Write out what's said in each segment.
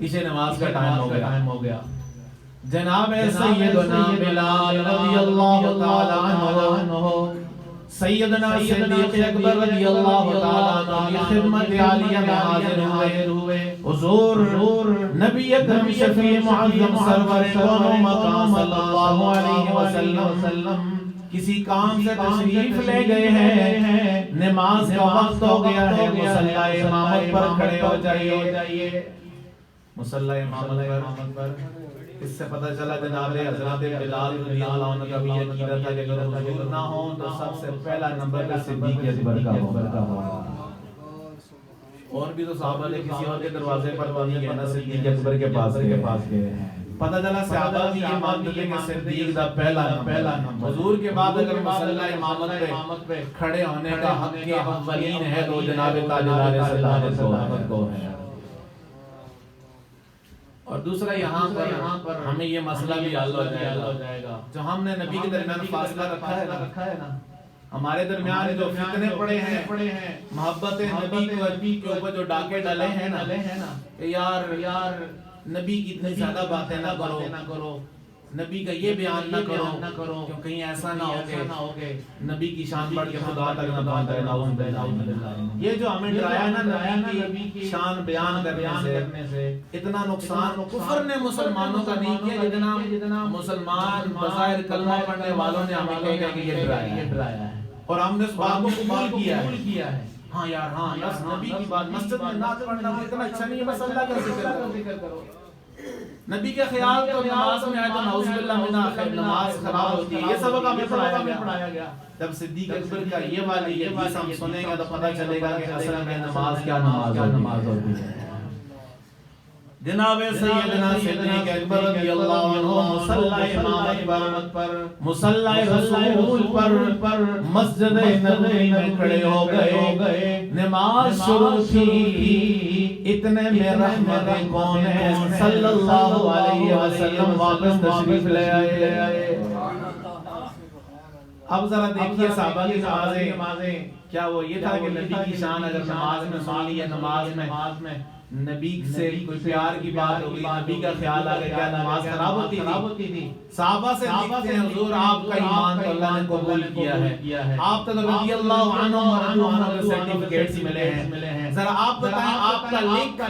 اسے نماز کا ٹائم ہو گیا. جناب سیدنا بلال رضی اللہ تعالی عنہ سیدنا صدیق اکبر رضی اللہ تعالی عنہ کی خدمت عالیہ میں حاضر ہوئے. حضور نبی اکرم شفیع معظم سرور کون و مقام صلی اللہ علیہ وسلم کسی کام سے تشریف لے گئے ہیں. نماز کا وقت ہو گیا ہے. مصلی امامت پر کھڑے ہو جائیے. مصلی امامت پر اس سے پتہ چلا جناب حضرت بلال رضی اللہ عنہ کا بھی عقیدہ تھا کہ اگر حضور نہ ہوں تو سب سے پہلا نمبر پہ صدیق اکبر کا ہوگا. اور بھی تو صحابہ نے کسی اور کے دروازے پر تو نہیں گئے نا، صدیق اکبر کے پاس گئے. پتہ چلا صحابہ بھی یہ مانتے تھے کہ صدیق دا پہلا نمبر. حضور کے بعد اگر مصلی امامت پہ کھڑے ہونے کا حق کے اولین ہے تو جناب تاجدار صداقت کو ہے. اور دوسرا یہاں پر ہمیں یہ مسئلہ بھی حل ہو جائے گا جو ہم نے نبی کے درمیان فاصلہ رکھا ہے نا. ہمارے درمیان جو فتنے پڑے ہیں، محبت نبی کے اوپر جو ڈاکے ڈالے ہیں نا کہ یار نبی کی اتنی زیادہ باتیں نہ کرو، نبی کا یہ بیان نہ کرو کہ کہیں ایسا نہ ہو کہ نبی کی شان بڑھ کے خدا تک نہ پہنچ جائے. یہ جو ہمیں ڈرایا نا نبی کی شان بیان کرنے سے اتنا نقصان کفر نے مسلمانوں کا نہیں کیا جتنا مسلمان بظاہر کلمہ پڑھنے والوں نے ہمیں کہا کہ یہ ڈرایا ہے. اور ہم نے اس بات کو قبول کیا ہے. ہاں یار ہاں نبی کی بات مسجد میں نعت پڑھنا اتنا اچھا نہیں ہے، بس اللہ کا ذکر کرو. نبی کے خیال تو نماز میں آئے تو نعوذ باللہ من نماز خراب ہوتی ہے. یہ سبق ہمیں پڑھایا گیا. جب صدیق اکبر کا یہ والی حدیث ہم سنیں گے تو پتہ چلے گا کہ اصل میں نماز کیا نماز ہوتی ہے. جناب سیدنا صدیق اکبر رضی اللہ عنہ مصلی امامت پر مصلی رسول پر مسجد نبوی میں کھڑے ہو گئے. نماز شروع تھی. اتنے میں رحمت کون ہے صلی اللہ علیہ وسلم واپس تشریف لے آئے. اب ذرا دیکھیے صحابہ کی نمازیں کیا وہ یہ تھا کہ نبی کی شان اگر نماز میں سن لی یا نماز میں نبی سے کوئی پیار کی بات ہوگی، نبی کا خیال آ گیا، کیا نماز خراب ہوتی تھی؟ صحابہ سے دیکھتے ہیں حضور آپ کا ایمان تو اللہ نے قبول کیا ہے، آپ تو رضی اللہ عنہ کے سرٹیفکیٹس ملے ہیں. ذرا آپ بتائیں آپ کا لنک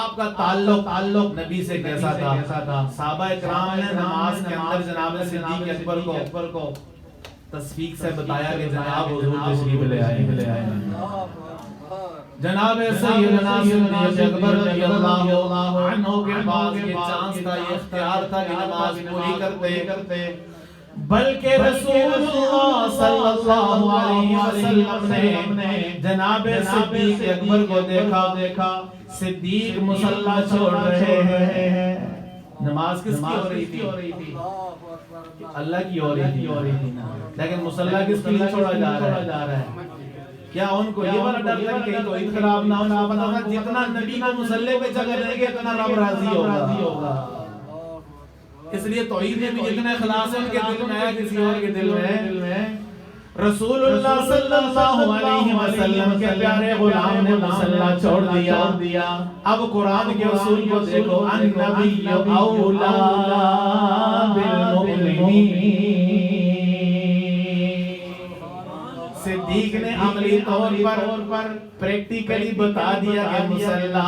آپ کا تعلق نبی سے کیسا تھا؟ صحابہ اکرام نے نماز کے اندر جناب صدیق اکبر کو تصفیق سے بتایا کہ جناب حضور تشریف لے آئے. جناب سیدنا صدیق اکبر رضی اللہ عنہ کے بعد یہ چانس تھا، یہ اختیار تھا کہ نماز پوری کرتے. بلکہ رسول اللہ صلی اللہ علیہ وسلم نے جناب صدیق اکبر کو دیکھا صدیق مصلی چھوڑ رہے ہیں. نماز کس کی ہو رہی تھی؟ اللہ کی ہو رہی تھی لیکن مصلی کس کے لیے چھوڑا جا رہا ہے؟ کیا ان کو یہ والا ڈر تھا کہ توحید خراب نہ ہو؟ پتہ تھا جتنا نبی کو مصلی پہ جگہ دیں گے اتنا رب راضی ہوگا. اس لیے توحید میں بھی جتنا اخلاص ہے ان کے دل میں ہے کسی اور کے دل میں. رسول اللہ صلی اللہ علیہ وسلم کے پیارے غلام نے مصلی چھوڑ دیا. اب قرآن کے اصول کو دیکھو، النبی اولا بالمؤمنین. صدیق نے عملی طور پر پریکٹیکلی بتا دیا کہ مصلی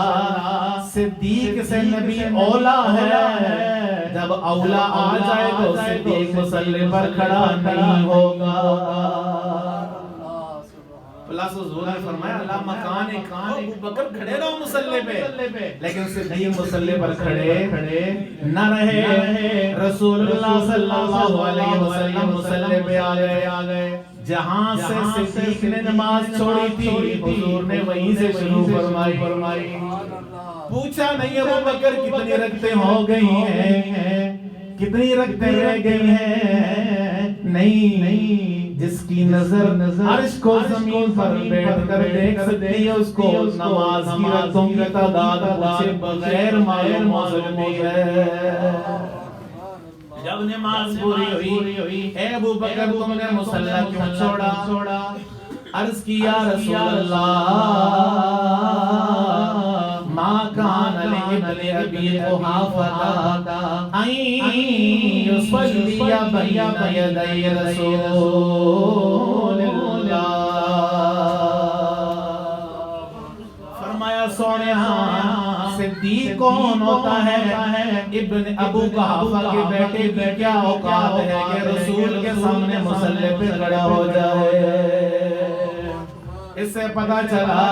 صدیق سے نبی اولا ہے. جب اولا آ جائے تو صدیق مصلی پر کھڑا نہیں ہوگا. پلس حضور نے فرمایا اللہ مکان ابو بکر کھڑے رہو مصلی پہ لیکن صدیق مصلی پر کھڑے نہ رہے. رسول اللہ صلی اللہ علیہ وسلم مصلی پہ آ گئے. جہاں سے صدیق نے نماز چھوڑی تھی حضور نے وہیں سے شروع فرمائی. پوچھا نہیں ابو بکر کتنی رکعتیں ہو گئی ہیں، کتنی رکعتیں رہ گئی ہیں؟ نہیں، جس کی نظر عرش کو زمین پر بیٹھ کر دیکھ سکتی ہے اس کو نماز کی رکعتوں کی تعداد پوچھے بغیر معلوم ہو سکتی ہے. جب نماز پوری ہوئی اے ابو بکر تم نے مصلی کیوں چھوڑا؟ عرض کیا رسول اللہ ما کان ابن ابی قحافہ ان یصلی بین یدی رسول اللہ، فرمایا سونے صدیق کون ہوتا ہے؟ ابن ابو قحافہ کے بیٹے کی کیا اوقات ہے کہ رسول کے سامنے مصلی پہ کھڑا ہو جائے؟ اس سے پتہ چلا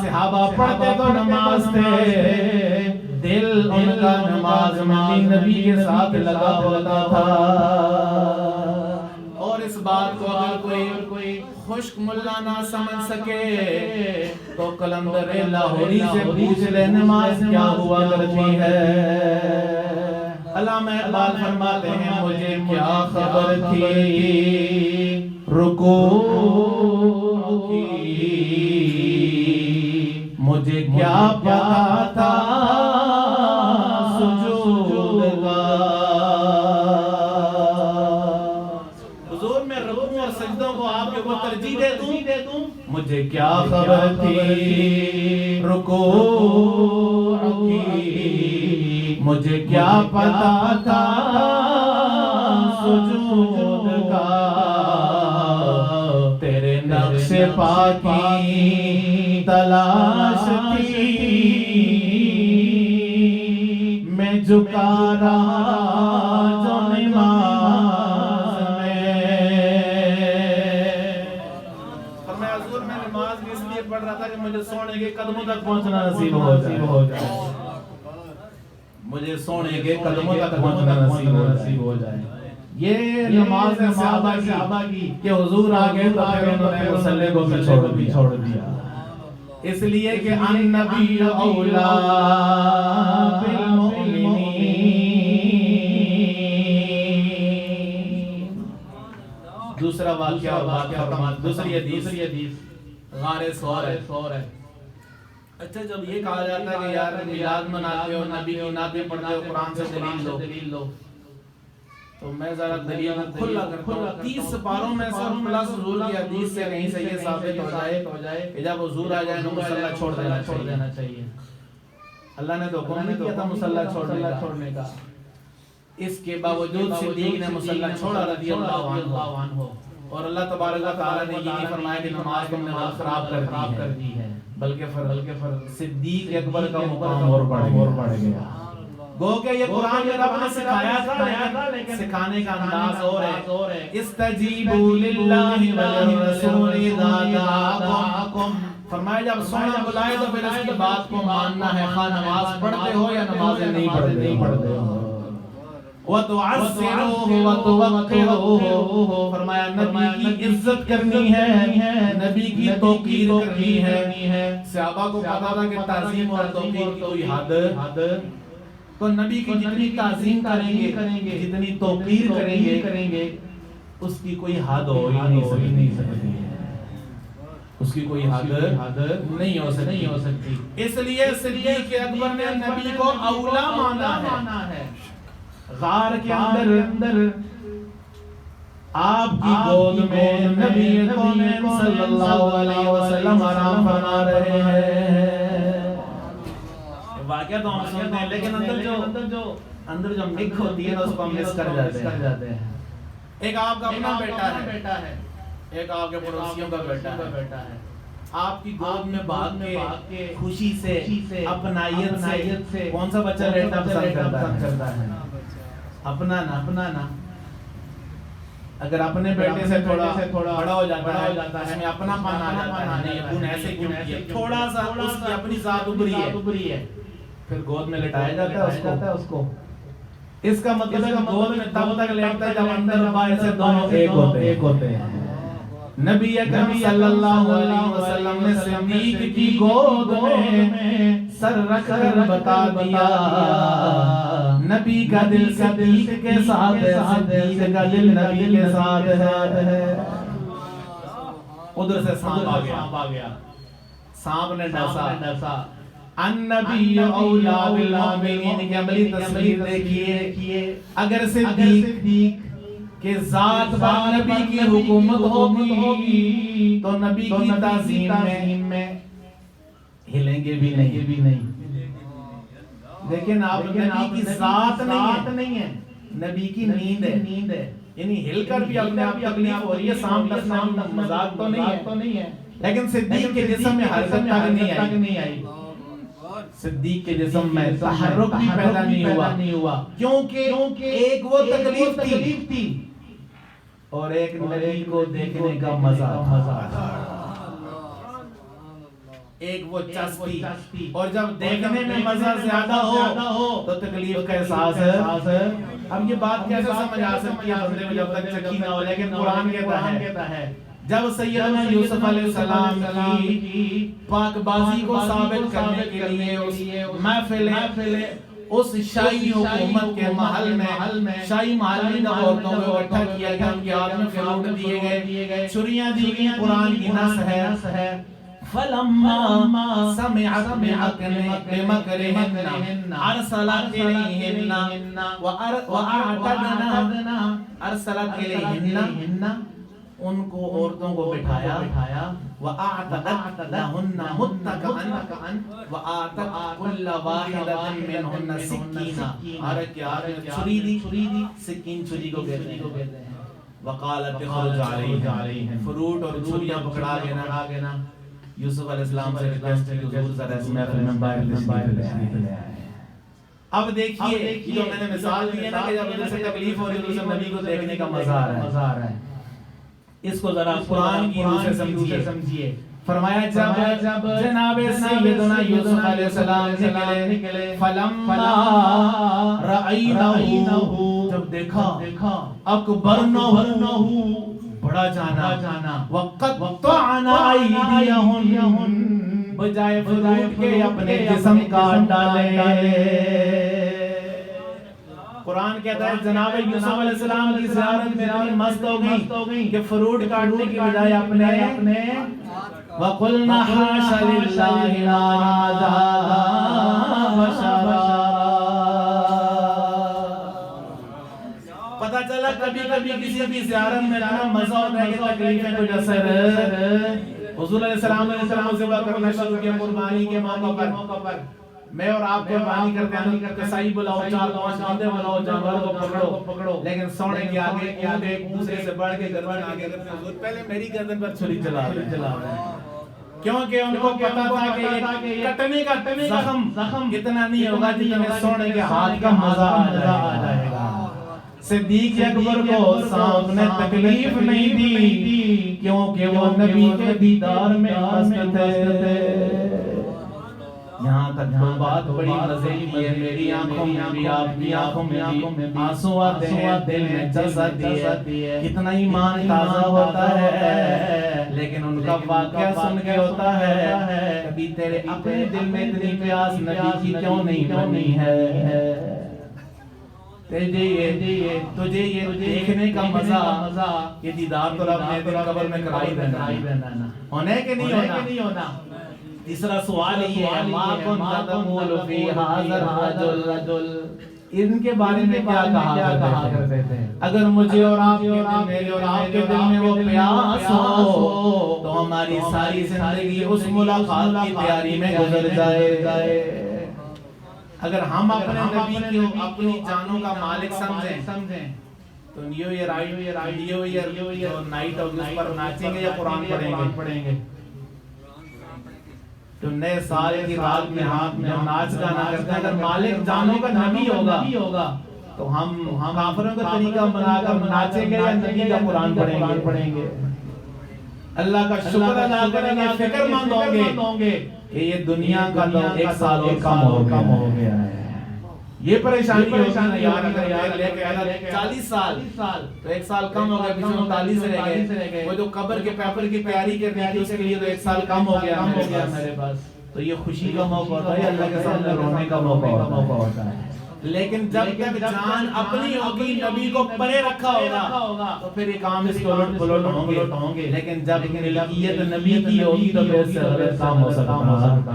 صحابہ پڑھتے تو نماز تھے، دل ان کا نماز میں نبی کے ساتھ لگا ہوتا تھا۔ اور اس بات کو اگر کوئی خشک ملا نہ سمجھ سکے تو قلندر لاہوری سے پوچھ لے نماز کیا ہوا کرتی ہے۔ علامہ اقبال فرماتے ہیں مجھے کیا خبر تھی رکوع کی، مجھے کیا پتا تھا سجود کا۔ حضور میں رکوع اور سجدوں کو آپ کے وہ ترجیح دے دوں، مجھے کیا خبر تھی رکوع کی، مجھے کیا پتا تھا سجود کا۔ تیرے نقش پاکی تلاش تھی میں جھکا رہا جو نماز میں۔ فرمایا حضور میں نماز بھی اس لیے پڑھ رہا تھا کہ مجھے سونے کے قدموں تک پہنچنا نصیب ہو جائے، مجھے سونے کے قدموں تک پہنچنا نصیب ہو جائے۔ یہ نماز صحابہ کی کہ حضور آگے تو پھر انہوں نے مصلی کو بھی چھوڑ دیا، اس لیے کہ النبی اولا بالمؤمنین۔ دوسرا واقعہ دوسری حدیث غار ثور ہے۔ اچھا جب یہ کہا جاتا ہے کہ یار میلاد مناتے ہو، نبی کی نعتیں پڑھتے ہو، قرآن سے دلیل دو، تو میں ذرا دلیل کھلا کرتا ہوں۔ 30 سپاروں میں سے پلس حضور کی حدیث سے کہیں سے یہ ثابت ہو جائے کہ جب حضور آ جائے تو مصلی چھوڑ دینا چاہیے۔ اللہ نے تو حکم نہیں کیا تھا مصلی چھوڑنے کا، اس کے باوجود صدیق نے مصلی چھوڑا رضی اللہ عنہ، اور اللہ تبارک و تعالی نے یہ نہیں فرمایا کہ نماز تم نے خراب کر دی ہے، بلکہ صدیق اکبر کا مقام اور بڑھ گیا۔ گو کہ یہ قرآن میں رب نے سکھایا تھا لیکن سکھانے کا انداز اور ہے۔ استجیبوا للہ والرسول اذا دعاکم، فرمایا جب سونا بلائے تو پھر اس کی بات کو ماننا ہے، خواہ نماز پڑھتے ہو یا نمازیں نہیں پڑھتے ہو۔ وَتُعَزِّرُوهُ وَتُوَقِّرُوهُ، فرمایا نبی کی عزت کرنی ہے، نبی کی توقیر کرنی ہے۔ صحابہ کو پتا تھا کہ تعظیم اور توقیر کی کوئی حد، تو نبی کی جتنی تعظیم کریں گے، جتنی توقیر کریں گے، اس کی کوئی حد ہو ہی نہیں سکتی، اس کی کوئی حد نہیں ہو سکتی۔ اس لیے صدیق اکبر نے نبی کو اولا مانا ہے۔ غار کے اندر آپ کی گود میں نبی کونین صلی اللہ علیہ وسلم آرام فرما رہے ہیں۔ واقعہ تو ہم سنتے ہیں لیکن اندر جو مک ہوتی ہے اس کو ہم مس کر جاتے ہیں۔ ایک آپ کا اپنا بیٹا ہے، ایک آپ کے پڑوسیوں کا بیٹا ہے، آپ کی گود میں بھاگ کے خوشی سے اپنائیت سے کون سا بچہ لیٹنا پسند کرتا ہے؟ اپنا نا اگر اپنے بیٹے سے تھوڑا بڑا ہو جاتا ہے اس میں اپنا پن آ جاتا ہے، نہیں ابن ایسے کیوں کیا، تھوڑا سا اس کی اپنی ذات ابری ہے، پھر گود میں لٹایا جاتا ہے اس کو۔ اس کا مطلب ہے کہ گود میں تب تک لیٹتا ہے جب اندر باہر سے دونوں ایک ہوتے ہیں۔ نبی اکرم صلی اللہ علیہ وسلم نے صدیق کی گود میں سر رکھ کر بتا دیا نبی کا دل صدیق کے ساتھ ہے، صدیق کا دل نبی کے ساتھ ہے۔ ادھر سے سانپ آ گیا، سانپ نے ڈسا۔ النبی اولا بالمؤمنین کی عملی تصویر دیکھیے، اگر صدیق کہ ذات با نبی کی حکومت ہوگی تو نبی کی تعظیم میں ہلیں گے بھی نہیں۔ لیکن آپ نبی کی ذات نہیں ہے، نبی کی نیند ہے، یعنی ہل کر بھی اپنے آپ تکلیف ہو رہی ہے، سام مذاق تو نہیں ہے، لیکن صدیق کے جسم میں حرکت تک نہیں آئی، صدیق کے جسم میں تحرک بھی پیدا نہیں ہوا، کیونکہ ایک وہ تکلیف تھی اور ایک نبی کو دیکھنے کا مزہ تھا، ایک وہ چستی، اور جب دیکھنے میں مزہ زیادہ ہو تو تکلیف کا احساس ہے۔ اب یہ بات کیسے سمجھ آ سکتی ہے بندے میں جب تک چکی نہ ہو، لیکن قرآن کہتا ہے جب سیدنا یوسف علیہ السلام کی پاک بازی کو ثابت کرنے کے لیے محفل اس شاہی حکومت کے محل میں شاہی محل میں عورتوں کو اکٹھا کیا گیا، ان کے ہاتھ میں فروٹ دیے گئے، چھریاں دی گئی، قرآن کی نص ہے فَلَمَّا سَمِعَتْ بِمَكْرِهِنَّ أَرْسَلَتْ إِلَيْهِنَّ أَرْسَلَتْ إِلَيْهِنَّ ان کو عورتوں کو بٹھایا، وَأَعْتَدَتْ لَهُنَّ مُتَّكَأً وَآتَتْ كُلَّ وَاحِدَةٍ مِّنْهُنَّ سِكِّينًا، ہر ایک آدمی چھری دی، سکین چھری کو کہتے ہیں، وَقَالَتْ اخْرُجْ عَلَيْهِمْ، فروٹ اور چھریاں پکڑا گئے نا، یوسف علیہ السلام سے ریکویسٹ کی حضور ذرا اس محفل میں باہر تشریف لے آئے۔ اب دیکھیے جو میں نے مثال دی ہے نا کہ جب ادھر سے تکلیف ہو رہی ہے ادھر سے نبی کو دیکھنے کا مزہ آ رہا ہے، اس کو ذرا قرآن کی روح سے سمجھیے۔ فرمایا جب جناب سیدنا یوسف علیہ السلام نکلے، فلما رأینہو، جب دیکھا، اکبرنہو، بڑا جانا، وقطعنا ایدیہن، بجائے فروٹ کے اپنے جسم کاٹ ڈالے۔ قرآن کہتا ہے جناب یوسف علیہ السلام کی زیارت میں اتنی مست ہو گئی کہ فروٹ کاٹنے کی بجائے اپنے وَقُلْنَا حَاشَ لِلَّهِ مَا هَذَا بَشَرًا، پتہ چلا کبھی کسی بھی زیارت میں اتنا مزہ ہوتا ہے کہ تکلیفیں کچھ اثر۔ حضور علیہ السلام نے ذبح کرنا شروع کیا قربانی کے موقع پر، میں اور آپ قربانی کرتے ہیں، کسائی بلاؤ، 4-5 بندے بلاؤ، جانور کو پکڑو، لیکن سونے کے آگے ایک دوسرے سے بڑھ کے گردن آگے کرتے ہیں، حضور پہلے میری گردن پر چھری چلا رہے ہیں، کیونکہ ان کو پتا تھا کہ کٹنے کا زخم اتنا نہیں ہوگا جتنے سونے کے ہاتھ کا مزہ آ جائے گا۔ صدیق اکبر کو سانپ نے تکلیف نہیں دی کیونکہ وہ نبی کے دیدار میں مست تھے۔ یہاں تک تو بات بڑی مزے کی ہے، میری آنکھوں میں بھی، آپ کی آنکھوں میں بھی آنسو آتے ہیں، دل میں جذب آتی ہے، کتنا ایمان تازہ ہوتا ہے، لیکن ان کا واقعہ سن کے ہوتا ہے کبھی تیرے اپنے دل میں اتنی پیاس نبی کی کیوں نہیں بنی ہے؟ تجھے یہ دیکھنے کا مزہ، یہ دیدار تو رب نے تیرے قبر میں کرائی دینا، ہونے کے نہیں ہونا۔ تیسرا سوال یہ ہے ما كنت تقول في هذا الرجل، ان کے بارے میں کیا کہا کرتے تھے؟ اگر مجھے اور آپ کے دل میں وہ پیاس ہو تو ہماری ساری زندگی اس ملاقات کی تیاری میں گزر جائے۔ اگر ہم اپنے نبی کو اپنی جانوں کا مالک سمجھیں تو نیو ایئر نائٹ اور اس پر ناچیں گے یا قرآن پڑھیں گے؟ تو نئے سال کی رات میں ہاتھ میں ناچ گانا کرتے ہیں، اگر مالک جانوں کا نبی ہوگا تو ہم کافروں کا طریقہ بنا کر ناچیں گے یا نبی کا قرآن پڑھیں گے؟ اللہ کا شکر ادا کریں گے، فکر مند ہوں گے کہ یہ دنیا کا تو 1 سال اور کم ہو گیا ہے۔ یہ پریشانی ہے یار، اگر یار لے کے آنا 40 سال تو 1 سال کم ہو گیا، پیچھے 39 رہ گئے، وہ جو قبر کے پیپر کی تیاری کرنی تھی اس کے لیے تو 1 سال کم ہو گیا میرے پاس، تو یہ خوشی کا موقع ہوتا ہے، اللہ کے سامنے رونے کا موقع ہوتا ہے۔ لیکن جب تک جان اپنی ہوگی، نبی کو پرے رکھا ہوگا تو پھر یہ کام اس کو الٹ پلٹ ہوں گے، لیکن جب ملکیت نبی کی ہوگی تو پھر اس سے غلط کام ہو سکتا۔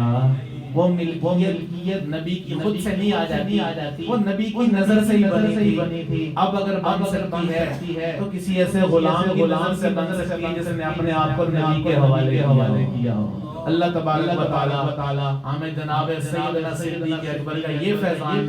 وہ ملکیت نبی کی خود سے نہیں آ جاتی، وہ نبی کی نظر سے ہی بنی تھی۔ اب اگر بن سکتی ہے تو کسی ایسے غلام سے بن سکتی ہے جس نے اپنے آپ کو نبی کے حوالے کیا ہو۔ اللہ تبارک و تعالی ہمیں جناب سیدنا صدیق اکبر کا یہ فیضان